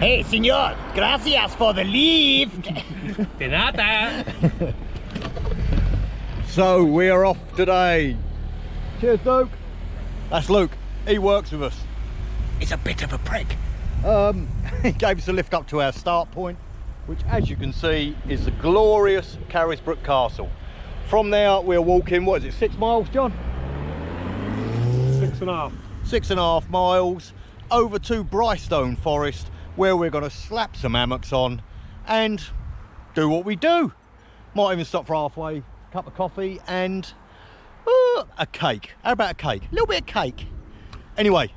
Hey, senor, gracias for the lift. De nada. So we are off today. Cheers, Luke. That's Luke. He works with us. He's a bit of a prick. He gave us a lift up to our start point, which, as you can see, is the glorious Carisbrooke Castle. From there, we're walking, what is it, 6 miles, John? 6.5. 6.5 miles over to Brighstone Forest, where we're going to slap some hammocks on and do what we do. Might even stop for halfway, cup of coffee and a cake. How about a cake? A little bit of cake. Anyway,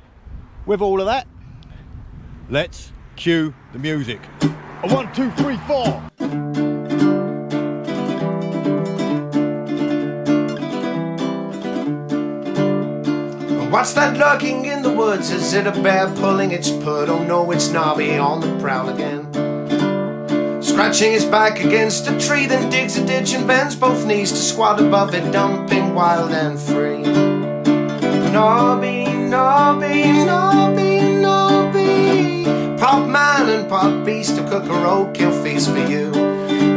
with all of that, let's cue the music. 1, 2, 3, 4. What's that lurking in the woods? Is it a bear pulling its pud? Oh no, it's Nobby on the prowl again. Scratching his back against a tree, then digs a ditch and bends both knees to squat above it, dumping wild and free. Nobby, Nobby, Nobby, Nobby, pot man and pot beast, to cook a roadkill feast for you.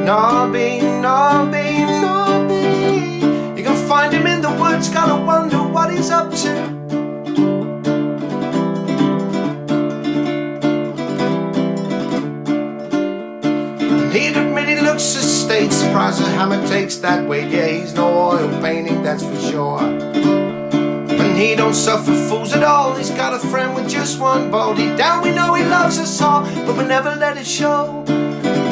Nobby, Nobby, Nobby, you can find him in the woods, gotta wonder what he's up to. He'd admit he looks sedate, surprised a hammock takes that weight. Yeah, he's no oil painting, that's for sure. And he don't suffer fools at all, he's got a friend with just one bow. Deep down we know he loves us all, but we never let it show.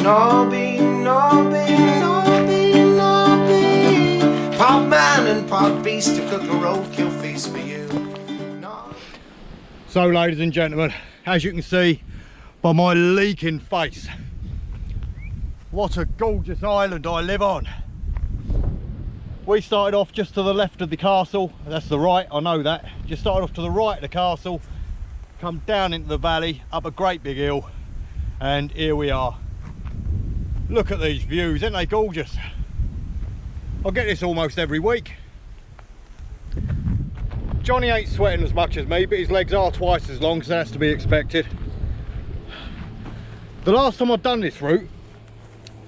Nobby, Nobby, Nobby, Nobby, pot man and pot beast, to cook a roadkill feast for you. No. So, ladies and gentlemen, as you can see by my leaking face, what a gorgeous island I live on. We started off just to the left of the castle. That's the right, I know that. Just started off to the right of the castle, come down into the valley, up a great big hill, and here we are. Look at these views, aren't they gorgeous? I get this almost every week. Johnny ain't sweating as much as me, but his legs are twice as long, so that's to be expected. The last time I'd done this route,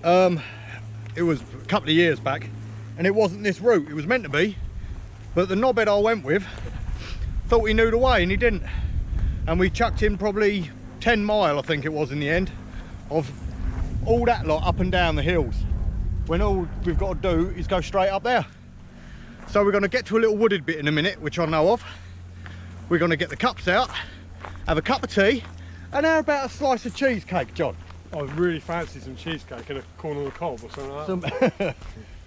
it was a couple of years back, and it wasn't this route. It was meant to be, but the knobhead I went with thought he knew the way and he didn't, and we chucked in probably 10 mile, I think it was, in the end, of all that lot up and down the hills, when all we've got to do is go straight up there. So we're going to get to a little wooded bit in a minute, which I know of. We're going to get the cups out, have a cup of tea, and how about a slice of cheesecake, John? I really fancy some cheesecake and a corn on the cob or something like that.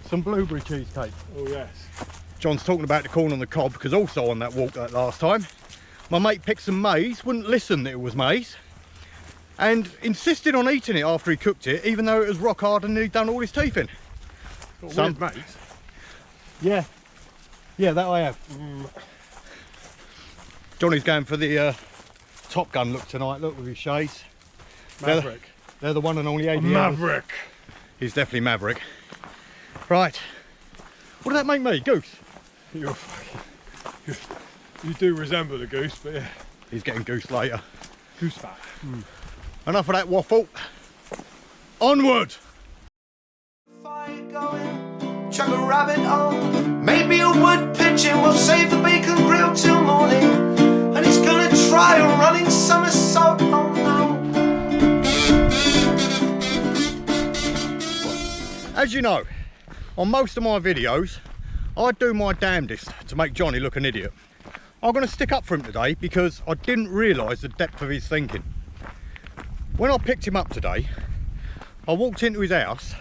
Some blueberry cheesecake. Oh yes. John's talking about the corn on the cob, because also on that walk that last time, my mate picked some maize, wouldn't listen that it was maize, and insisted on eating it after he cooked it, even though it was rock hard and he'd done all his teeth in. Some maize. Yeah, that I have. Johnny's going for the Top Gun look tonight. Look, with his shades. Maverick. They're the one and only ABM. Maverick. He's definitely Maverick. Right. What does that make me? Goose? You do resemble a goose, but yeah. He's getting goose later. Goose fat. Enough of that waffle. Onward! Fire going, chuck a rabbit on, maybe a wood pigeon will save the bacon grill till morning, and he's gonna try a running somersault. Oh no. As you know, on most of my videos, I do my damnedest to make Johnny look an idiot. I'm going to stick up for him today because I didn't realise the depth of his thinking. When I picked him up today, I walked into his house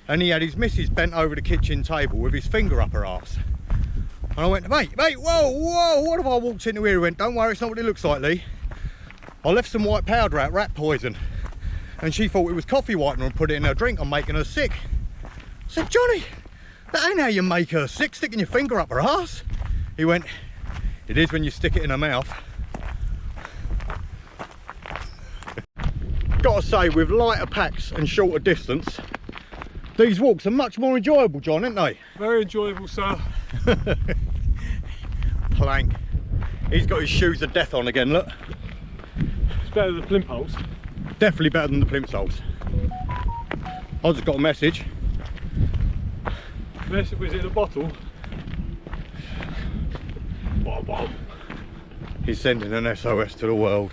and he had his missus bent over the kitchen table with his finger up her arse. And I went, mate, whoa, what have I walked into here? He went, don't worry, it's not what it looks like, Lee. I left some white powder out, rat poison. And she thought it was coffee whitener and put it in her drink. I'm making her sick. I said, Johnny, that ain't how you make her sick, sticking your finger up her arse. He went, it is when you stick it in her mouth. Gotta say, with lighter packs and shorter distance, these walks are much more enjoyable, John, aren't they? Very enjoyable, sir. Plank. He's got his shoes of death on again, look. It's better than blimp holes. Definitely better than the plimsolls. I just got a message. Was it in a bottle? He's sending an SOS to the world.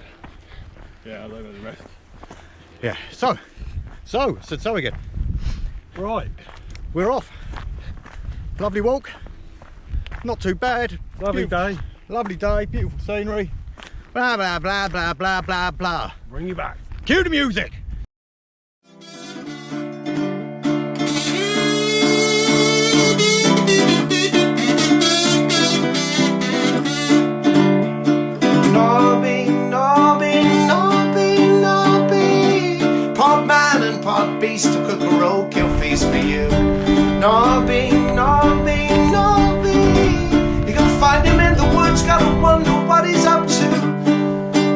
Yeah, I don't know the rest. Yeah, so again. Right. We're off. Lovely walk. Not too bad. Lovely Beautiful. day. Lovely day, beautiful scenery. Blah, blah, blah, blah, blah, blah, blah. Bring you back. Cue the music. Nobby, Nobby, Nobby, Nobby. Pod man and pod beast to cook a roadkill feast for you. Nobby, Nobby, Nobby. You can find him in the woods, gotta wonder what he's up to.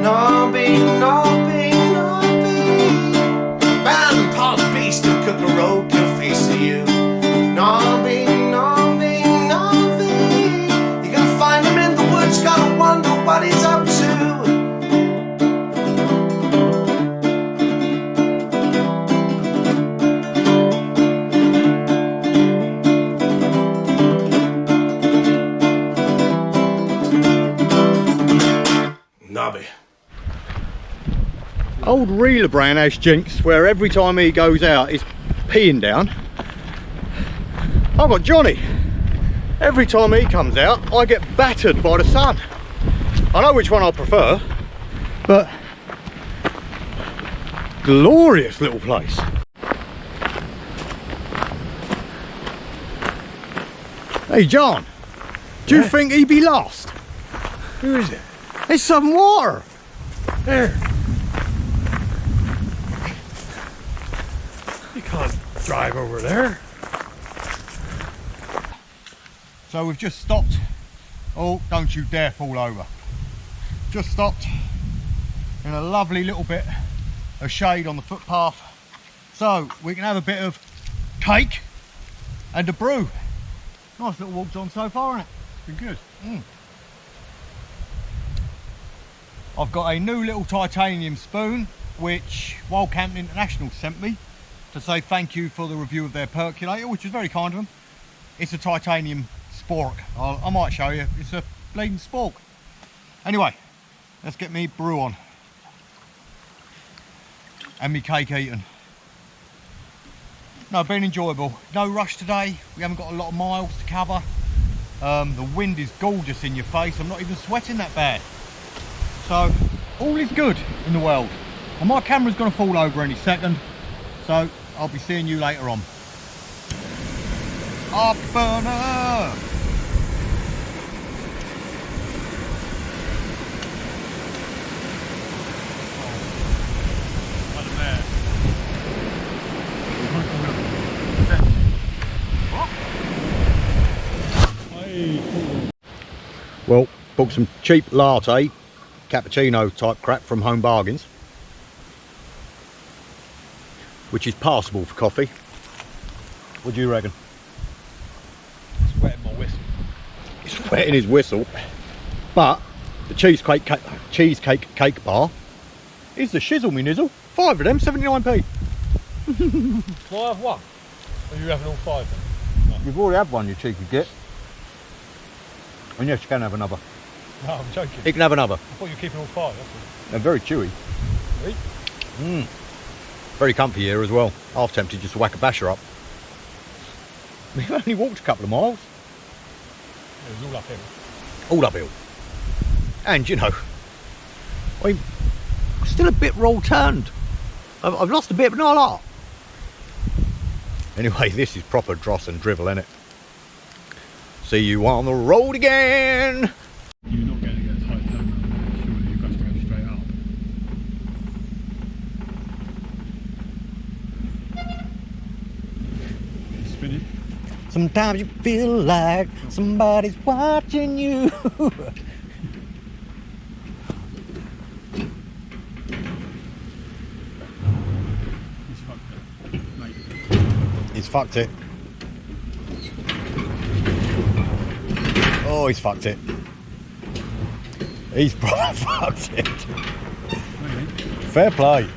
Nobby, Nobby, Nobby. Man and pod beast to cook a roadkill feast for you. Nobby, Nobby, Nobby. You can find him in the woods, gotta wonder what he's up to. Nobby. Old reeler brand has jinx where every time he goes out he's peeing down. I've got Johnny. Every time he comes out I get battered by the sun. I know which one I prefer, but glorious little place. Hey John, do you think he'd be lost? Who is it? There's some water. There. You can't drive over there. So we've just stopped. Oh, don't you dare fall over. Just stopped in a lovely little bit of shade on the footpath so we can have a bit of cake and a brew. Nice little walk, John, so far, isn't it? Been good. I've got a new little titanium spoon which Wild Camping International sent me to say thank you for the review of their percolator, which was very kind of them. It's a titanium spork. I might show you. It's a bleeding spork. Anyway, let's get me brew on and me cake eating. No, been enjoyable. No rush today. We haven't got a lot of miles to cover. The wind is gorgeous in your face. I'm not even sweating that bad. So all is good in the world. And my camera's going to fall over any second. So I'll be seeing you later on. Afterburner! Well, bought some cheap latte, cappuccino type crap from Home Bargains, which is passable for coffee. What do you reckon? It's wetting my whistle. It's wetting his whistle, but the cheesecake cake bar is the shizzle me nizzle. 5 of them, 79p. Can I have one? Or are you having all 5 then? No. You've already had one, you cheeky git. And yes, you can have another. No, I'm joking. You can have another. I thought you were keeping all 5, that's all. They're very chewy. Really? Very comfy here as well. Half tempted just to whack a basher up. We've only walked a couple of miles. It was all uphill. All uphill. And you know, I'm still a bit roll turned. I've lost a bit, but not a lot. Anyway, this is proper dross and drivel, innit? See you on the road again. You're not going to get a tight turn. Surely you've got to go straight up. Spin it. Sometimes you feel like somebody's watching you. He's fucked it, mate. He's fucked it. Oh, he's fucked it. He's probably fucked it. Maybe. Fair play.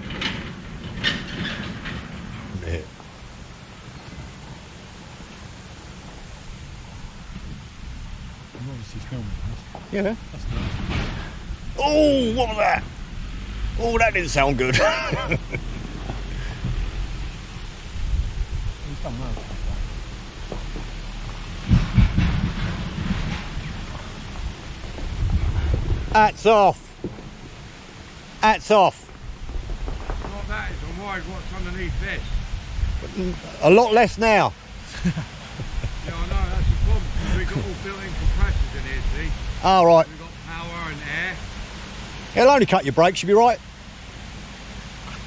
Yeah. That's nice. Oh, what was that? Oh, that didn't sound good. He's done well. Hats off. Hats off. What that is on wide, what's underneath this? A lot less now. Yeah, I know, that's the problem. We've got all built-in compressors in here, see? All right. We've got power and air. It'll only cut your brakes, you'll be right.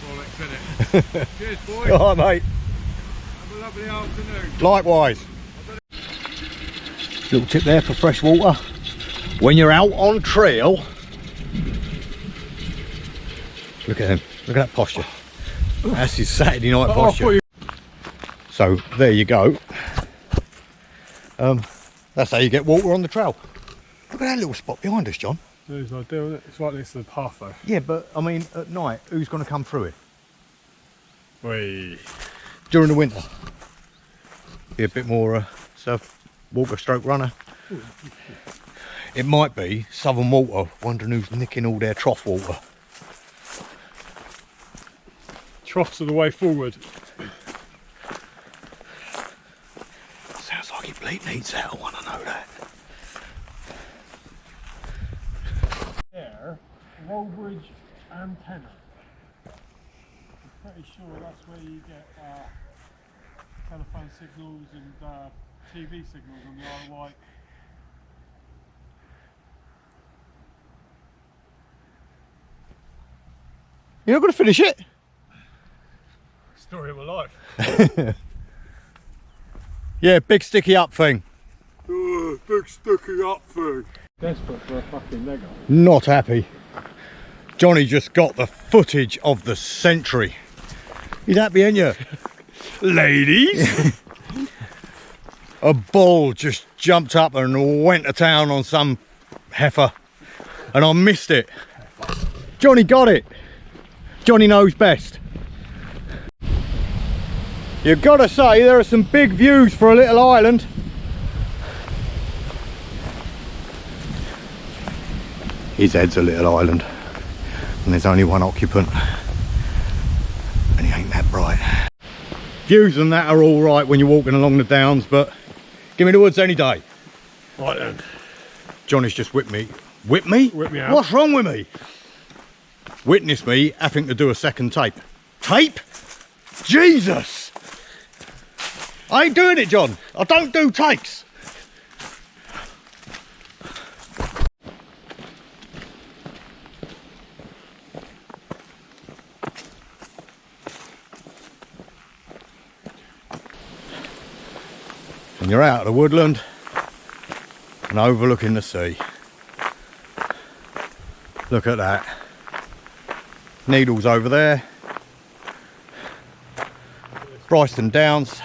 Bollocks, innit? Cheers, boys. All right, mate. Have a lovely afternoon. Likewise. Little tip there for fresh water. When you're out on trail, look at him. Look at that posture. That's his Saturday night posture. So there you go. That's how you get water on the trail. Look at that little spot behind us, John. It's ideal, isn't it? It's right next to the path though. Yeah, but I mean, at night, who's going to come through it? Whee. During the winter, be a bit more surf walker stroke runner. It might be Southern Water wondering who's nicking all their trough water. Troughs are the way forward. Sounds like he bleed needs that one, I know that. There, Woolbridge antenna. I'm pretty sure that's where you get telephone signals and TV signals on the Isle of Wight. You're not going to finish it? Story of my life. Yeah, big sticky up thing. Big sticky up thing. Desperate for a fucking leg up. Not happy. Johnny just got the footage of the century. He's happy, ain't you? Ladies? A bull just jumped up and went to town on some heifer. And I missed it. Johnny got it. Johnny knows best. You've got to say there are some big views for a little island. His head's a little island and there's only one occupant and he ain't that bright. Views and that are all right when you're walking along the downs, but give me the woods any day. Right then. Johnny's just whipped me. Whip me? Whip me out. What's wrong with me? Witness me having to do a second tape. Tape? Jesus! I ain't doing it, John. I don't do takes. And you're out of the woodland and overlooking the sea. Look at that. Needles over there. Brighstone Downs.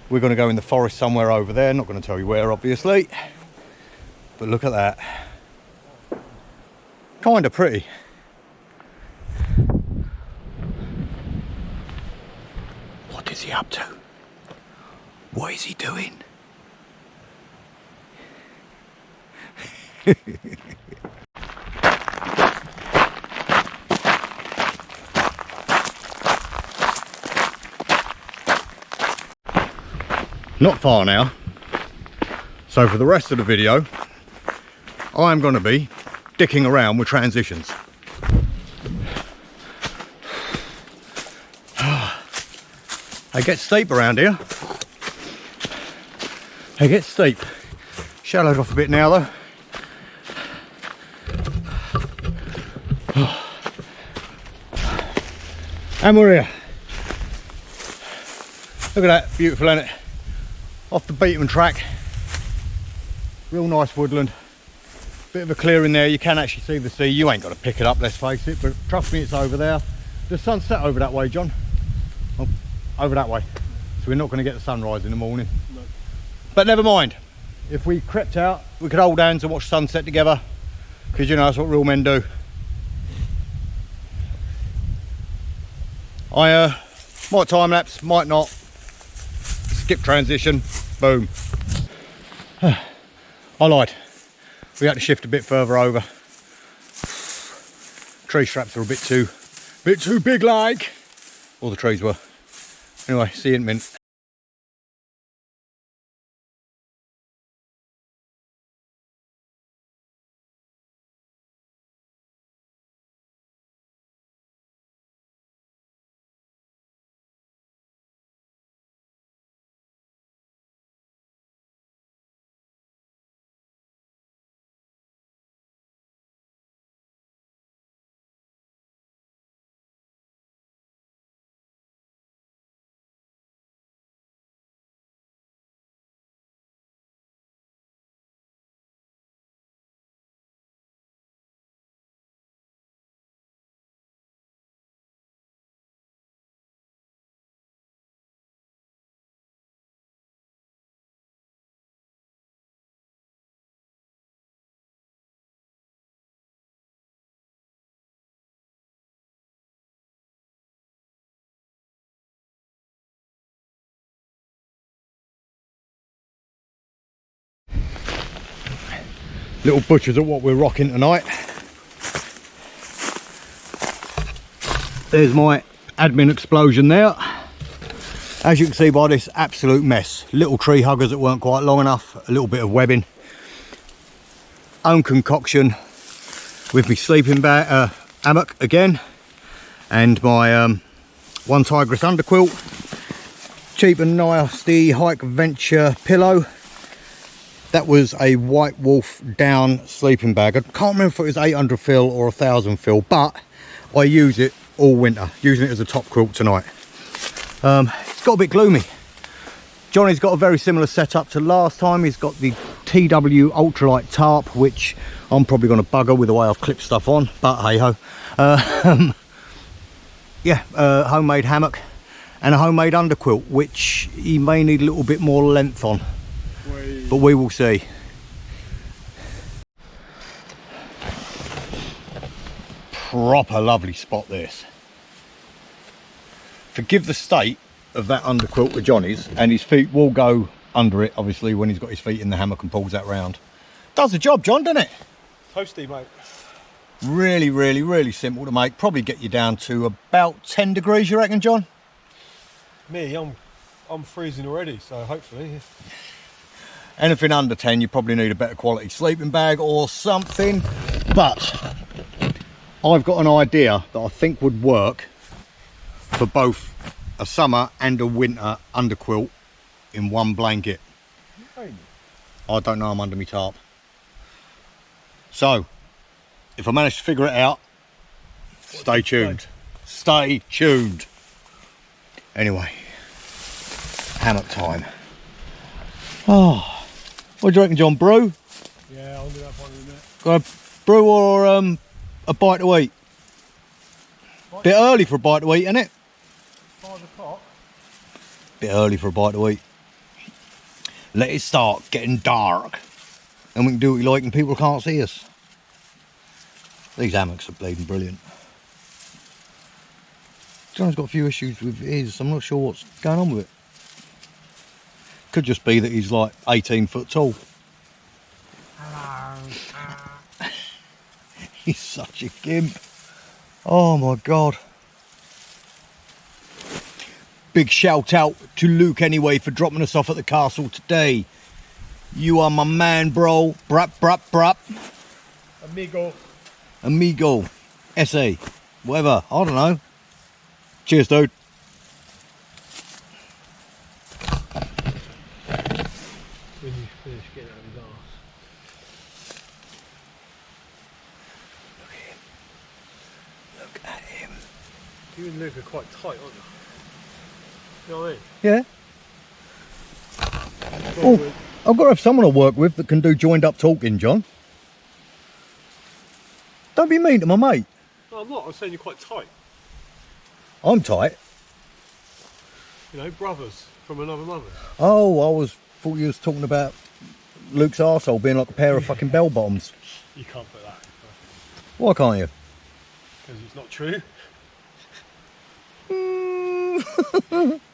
We're going to go in the forest somewhere over there. Not going to tell you where, obviously. But look at that. Kind of pretty. What is he up to? What is he doing? Not far now. So for the rest of the video, I'm going to be dicking around with transitions. They get steep around here. They get steep. Shallowed off a bit now though. And we're here. Look at that, beautiful, isn't it? Off the beaten track. Real nice woodland. Bit of a clearing there, you can actually see the sea. You ain't got to pick it up, let's face it, but trust me, it's over there. The sun's set over that way, John. Oh, over that way. So we're not going to get the sunrise in the morning. No. But never mind. If we crept out, we could hold hands and watch sunset together. Because you know, that's what real men do. I might time lapse, might not. Skip transition, boom. I lied. we had to shift a bit further over. Tree straps are a bit too big like. All the trees were. Anyway, see you in a minute. Little butchers at what we're rocking tonight. There's my admin explosion there. As you can see by this absolute mess. Little tree huggers that weren't quite long enough, a little bit of webbing. Own concoction with me sleeping bag, hammock again. And my one tigress underquilt. Cheap and nasty Hike Venture pillow. That was a White Wolf down sleeping bag. I can't remember if it was 800 fill or 1000 fill, but I use it all winter, using it as a top quilt tonight. It's got a bit gloomy. Johnny's got a very similar setup to last time. He's got the TW ultralight tarp, which I'm probably going to bugger with the way I've clipped stuff on, but hey ho. Yeah, homemade hammock and a homemade underquilt, which he may need a little bit more length on. But we will see. Proper lovely spot this. Forgive the state of that underquilt with Johnny's, and his feet will go under it obviously when he's got his feet in the hammock and pulls that round. Does the job, John, doesn't it? Toasty, mate. Really simple to make. Probably get you down to about 10 degrees, you reckon, John? Me, I'm freezing already, so hopefully. Anything under 10, you probably need a better quality sleeping bag or something. But I've got an idea that I think would work for both a summer and a winter underquilt in one blanket. I don't know, I'm under my tarp. So, if I manage to figure it out, stay tuned. Stay tuned. Anyway, hammock time. Oh. What do you reckon, John? Brew? Yeah, I'll do that one in a minute. Got a brew or a bite to eat? Bit early for a bite to eat, isn't it? 5 o'clock. Bit early for a bite to eat. Let it start getting dark. And we can do what we like and people can't see us. These hammocks are bleeding brilliant. John's got a few issues with his. I'm not sure what's going on with it. Could just be that he's like 18 foot tall. He's such a gimp. Oh my God. Big shout out to Luke anyway for dropping us off at the castle today. You are my man, bro. Brup. Amigo. SA. Whatever. I don't know. Cheers, dude. When you finish getting out of his arse. Look at him. You and Luke are quite tight, aren't you? You know what I mean? Yeah. Oh, I've got to have someone to work with that can do joined up talking, John. Don't be mean to my mate. No, I'm not. I'm saying you're quite tight. I'm tight. You know, brothers from another mother. Oh, thought you was talking about Luke's arsehole being like a pair of fucking bell bottoms. You can't put that. Why can't you? Because it's not true.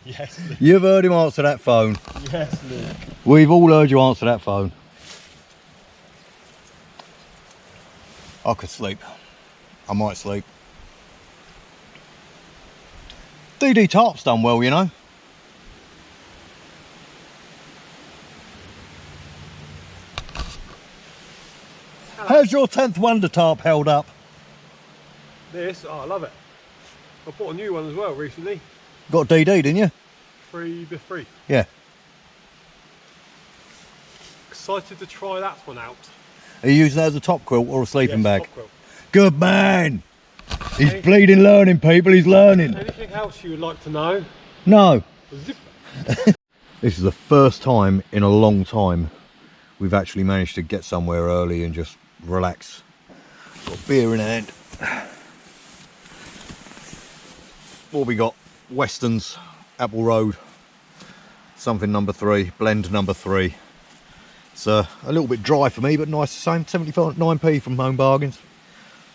Yes, Luke. You've heard him answer that phone. Yes, Luke. We've all heard you answer that phone. I could sleep. I might sleep. DD tarp's done well, you know. How's your 10th wonder tarp held up? This, oh, I love it. I bought a new one as well recently. Got DD, didn't you? Bit free. Yeah. Excited to try that one out. Are you using that as a top quilt or a sleeping bag? Top quilt. Good man! He's bleeding learning, people, he's learning. Anything else you would like to know? No. Zip. This is the first time in a long time we've actually managed to get somewhere early and just relax. Got beer in hand. What we got? Weston's, Apple Road, something number 3, blend number 3. It's a little bit dry for me, but nice the same. 79p from Home Bargains.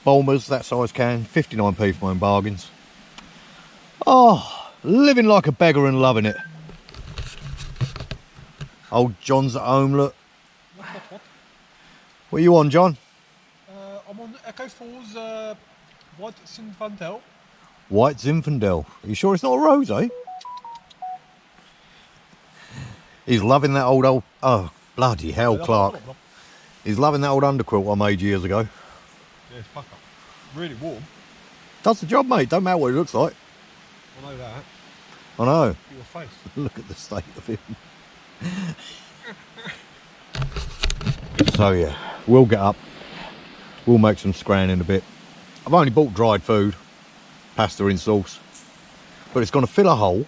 Bulmers, that size can, 59p from Home Bargains. Oh, living like a beggar and loving it. Old John's at home, look. What are you on, John? I'm on Echo Falls, White Zinfandel. White Zinfandel. Are you sure it's not a rose, eh? He's loving that old, oh, bloody hell, Clark. He's loving that old underquilt I made years ago. Yeah, it's pucker. Really warm. Does the job, mate. Don't matter what it looks like. I know that. I know. Your face. Look at the state of him. So yeah, we'll get up. We'll make some scran in a bit. I've only bought dried food, pasta in sauce, but it's going to fill a hole,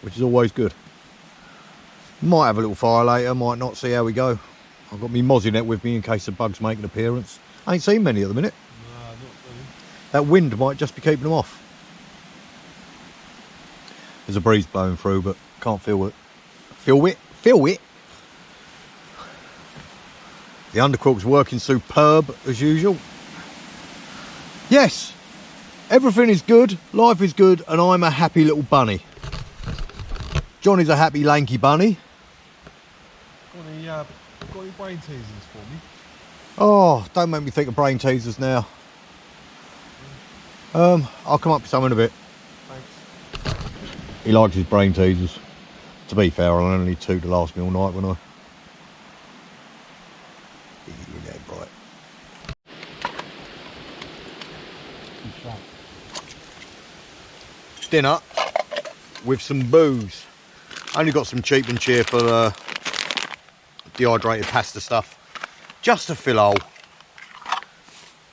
which is always good. Might have a little fire later, might not, see how we go. I've got my mozzie net with me in case the bugs make an appearance. I ain't seen many at the minute. No, not really. That wind might just be keeping them off. There's a breeze blowing through, but can't feel it. Feel it? Feel it? The underquilt's working superb as usual. Yes, everything is good, life is good, and I'm a happy little bunny. Johnny's a happy lanky bunny. Got any brain teasers for me? Oh, don't make me think of brain teasers now. I'll come up with some in a bit. Thanks. He likes his brain teasers. To be fair, I'll only need 2 to last me all night, when I. Bright. Dinner with some booze. Only got some cheap and cheerful dehydrated pasta stuff, just to fill hole.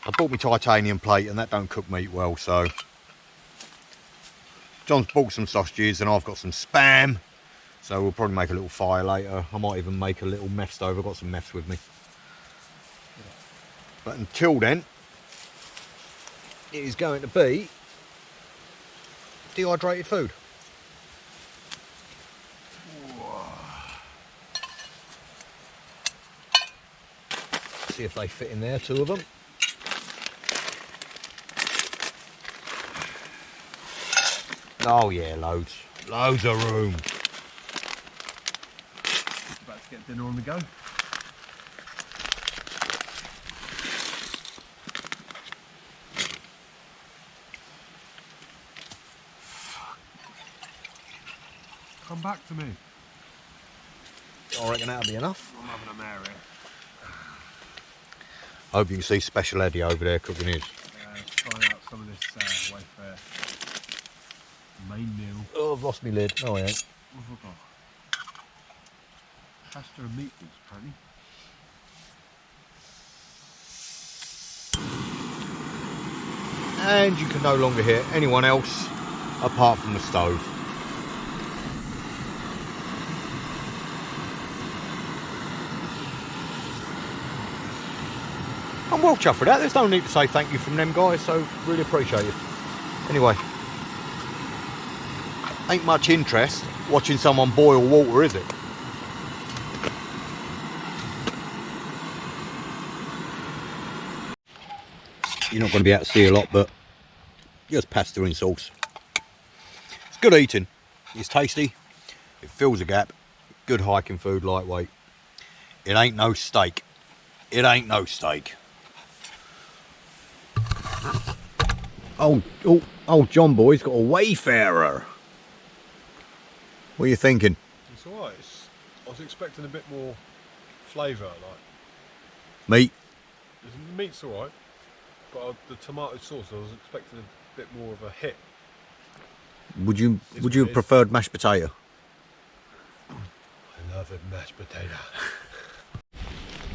I bought my titanium plate and that don't cook meat well, so John's bought some sausages and I've got some spam, so we'll probably make a little fire later. I might even make a little meth stove. I've got some meths with me. But until then, it is going to be dehydrated food. See if they fit in there, 2 of them. Oh yeah, loads. Loads of room. About to get dinner on the go. Come back to me. I reckon that'll be enough. I'm having a Mary. I hope you can see Special Eddie over there cooking his. Trying out some of this Wayfair main meal. Oh, I've lost my lid. No, I ain't. What have I got? Pasta and meatballs, apparently. And you can no longer hear anyone else apart from the stove. I'm well chuffed for that. There's no need to say thank you from them guys, so really appreciate it. Anyway, ain't much interest watching someone boil water, is it? You're not going to be able to see a lot, but just pasta and sauce. It's good eating. It's tasty. It fills a gap. Good hiking food, lightweight. It ain't no steak. It ain't no steak. Oh, John boy's got a Wayfarer. What are you thinking? It's alright. I was expecting a bit more flavour, like. Meat? The meat's alright, but the tomato sauce, I was expecting a bit more of a hit. Would you have preferred mashed potato? I love a mashed potato.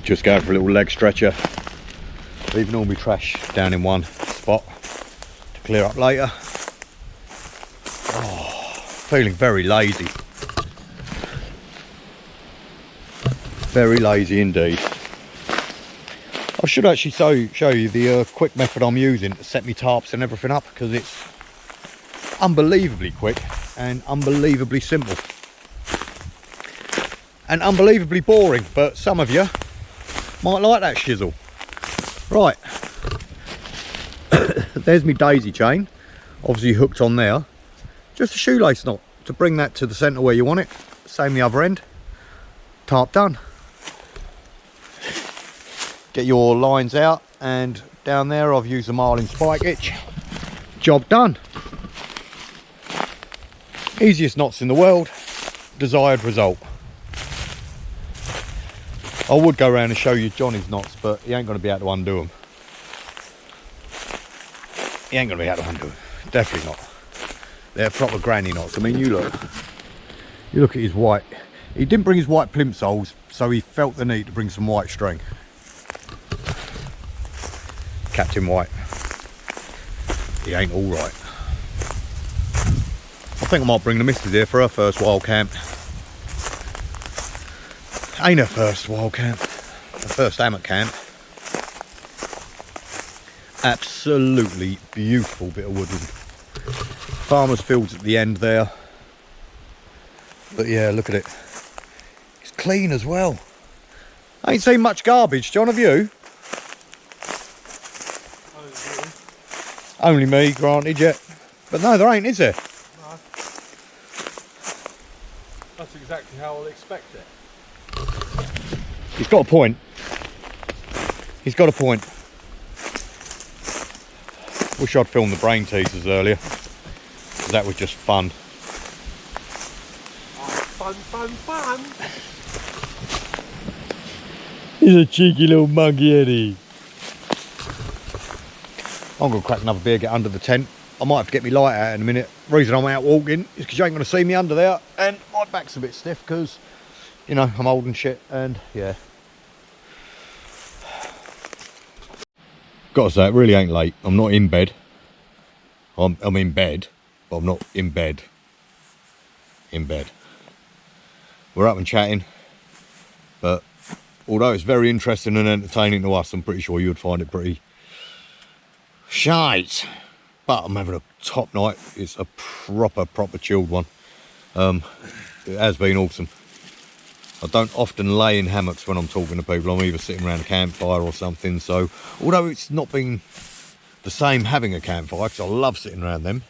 Just going for a little leg stretcher. Leaving all my trash down in one spot to clear up later. Oh, feeling very lazy. Very lazy indeed. I should actually show you the quick method I'm using to set my tarps and everything up, because it's unbelievably quick and unbelievably simple. And unbelievably boring, but some of you might like that shizzle. Right, there's my daisy chain, obviously hooked on there. Just a shoelace knot to bring that to the centre where you want it. Same the other end. Tarp done. Get your lines out, and down there I've used a marlin spike hitch. Job done. Easiest knots in the world, desired result. I would go around and show you Johnny's knots, but he ain't going to be able to undo them. He ain't going to be able to undo them. Definitely not. They're proper granny knots. I mean, you look at his white. He didn't bring his white plimsolls, so he felt the need to bring some white string. Captain White. He ain't all right. I think I might bring the missus here for her first wild camp. Ain't her first wild camp, her first hammock camp. Absolutely beautiful bit of woodland. Farmer's fields at the end there. But yeah, look at it. It's clean as well. I ain't seen much garbage, John, have you? Only me, granted, yet. But no, there ain't, is there? No. That's exactly how I'll expect it. He's got a point. He's got a point. Wish I'd filmed the brain teasers earlier. That was just fun. Oh, fun. He's a cheeky little monkey, Eddie. I'm going to crack another beer, get under the tent. I might have to get my light out in a minute. The reason I'm out walking is because you ain't going to see me under there. And my back's a bit stiff because, you know, I'm old and shit. And yeah. Got to say, it really ain't late. I'm not in bed. I'm in bed, but I'm not in bed. In bed. We're up and chatting. But although it's very interesting and entertaining to us, I'm pretty sure you would find it pretty shite. But I'm having a top night. It's a proper chilled one. It has been awesome. I don't often lay in hammocks when I'm talking to people. I'm either sitting around a campfire or something. So although it's not been the same having a campfire, because I love sitting around them,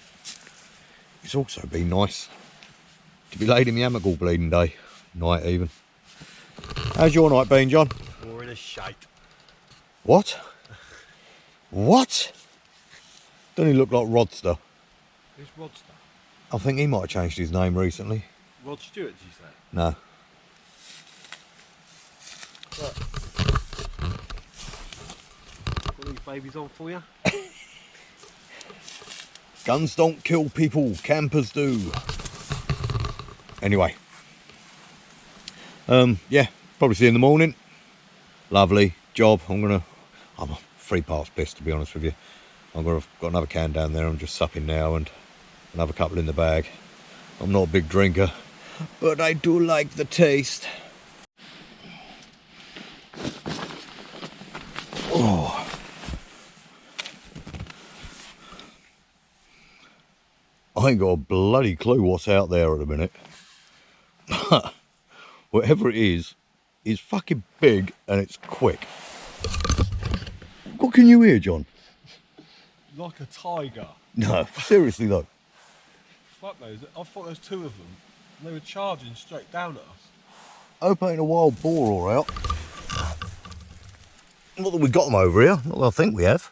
it's also been nice to be laid in the hammock all bleeding day, night even. How's your night been, John? More in a shite. What? What? Don't he look like Rodster? Who's Rodster? I think he might have changed his name recently. Rod Stewart, did you say? No. What? Got these babies on for you? Guns don't kill people, campers do. Anyway. Yeah, probably see you in the morning. Lovely job. I'm 3 parts pissed, to be honest with you. Got another can down there. I'm just supping now and another couple in the bag. I'm not a big drinker, but I do like the taste. Oh. I ain't got a bloody clue what's out there at the minute. But whatever it is fucking big and it's quick. What can you hear, John? Like a tiger. No, seriously though. Fuck those. I thought there was 2 of them. And they were charging straight down at us. Hope ain't a wild boar all out. Not that we got them over here. Not that I think we have.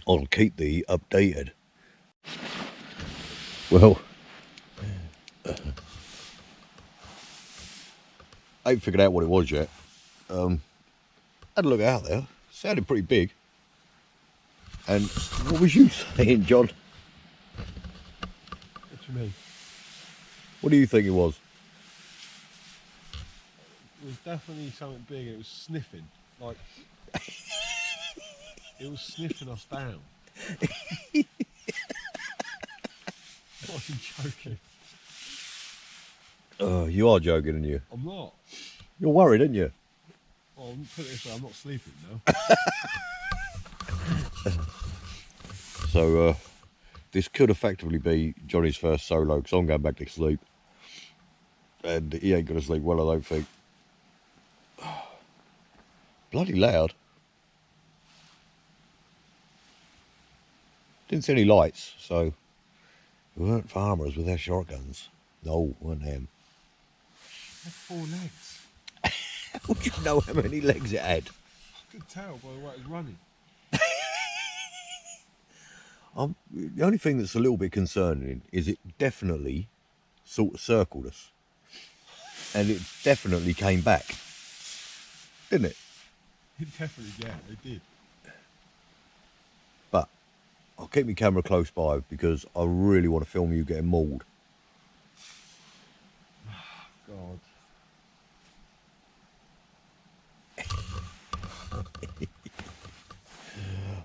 I'll keep thee updated. Well, I ain't figured out what it was yet. Had a look out there. Sounded pretty big. And what was you saying, John? What do you mean? What do you think it was? It was definitely something big and it was sniffing. Like, it was sniffing us down. I wasn't joking. You are joking, aren't you? I'm not. You're worried, aren't you? Well, put it this way, I'm not sleeping now. So, this could effectively be Johnny's first solo, because I'm going back to sleep. And he ain't going to sleep well, I don't think. Bloody loud. Didn't see any lights, so we weren't farmers with their shotguns. No, weren't them. It had 4 legs. How would you know how many legs it had? I could tell by the way it was running. The only thing that's a little bit concerning is it definitely sort of circled us. And it definitely came back. Didn't it? It definitely, yeah, it did. But I'll keep my camera close by because I really want to film you getting mauled. God.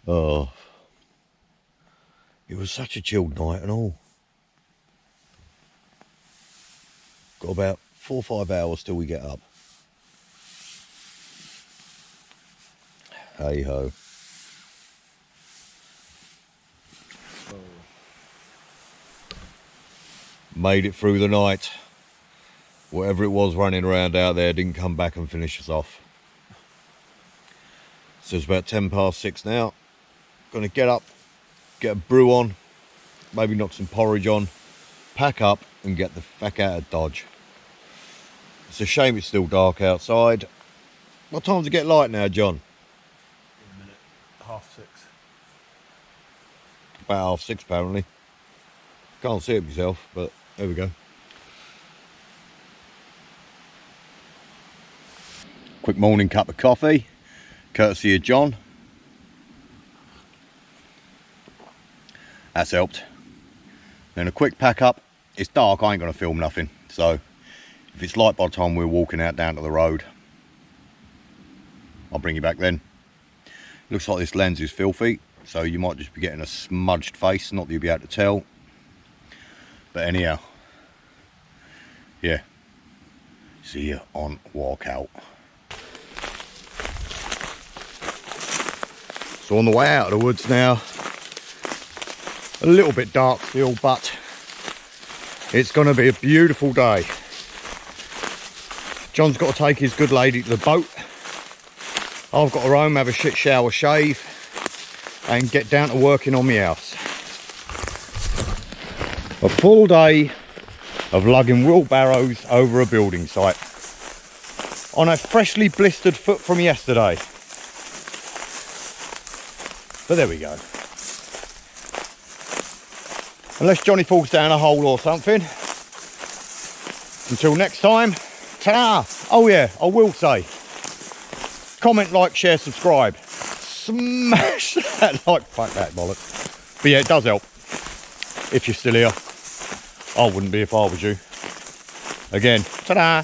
Oh. It was such a chilled night and all. Got about 4 or 5 hours till we get up. Hey ho. Oh. Made it through the night. Whatever it was running around out there didn't come back and finish us off. So it's about 6:10 now. Gonna get up, get a brew on, maybe knock some porridge on, pack up and get the fuck out of Dodge. It's a shame it's still dark outside. What time does it get light now, John? In a minute. 6:30. About 6:30 apparently. Can't see it myself, but there we go. Quick morning cup of coffee, courtesy of John. That's helped. Then a quick pack up. It's dark, I ain't gonna film nothing. So if it's light by the time we're walking out down to the road, I'll bring you back then. Looks like this lens is filthy, so you might just be getting a smudged face, not that you'll be able to tell. But anyhow, yeah. See you on walkout. So on the way out of the woods now. A little bit dark still, but it's going to be a beautiful day. John's got to take his good lady to the boat. I've got to home, have a shit shower, shave, and get down to working on my house. A full day of lugging wheelbarrows over a building site on a freshly blistered foot from yesterday. But there we go. Unless Johnny falls down a hole or something. Until next time, ta-da! Oh yeah, I will say, comment, like, share, subscribe. Smash that like, fuck that bollocks. But yeah, it does help. If you're still here, I wouldn't be if I was you. Again, ta-da!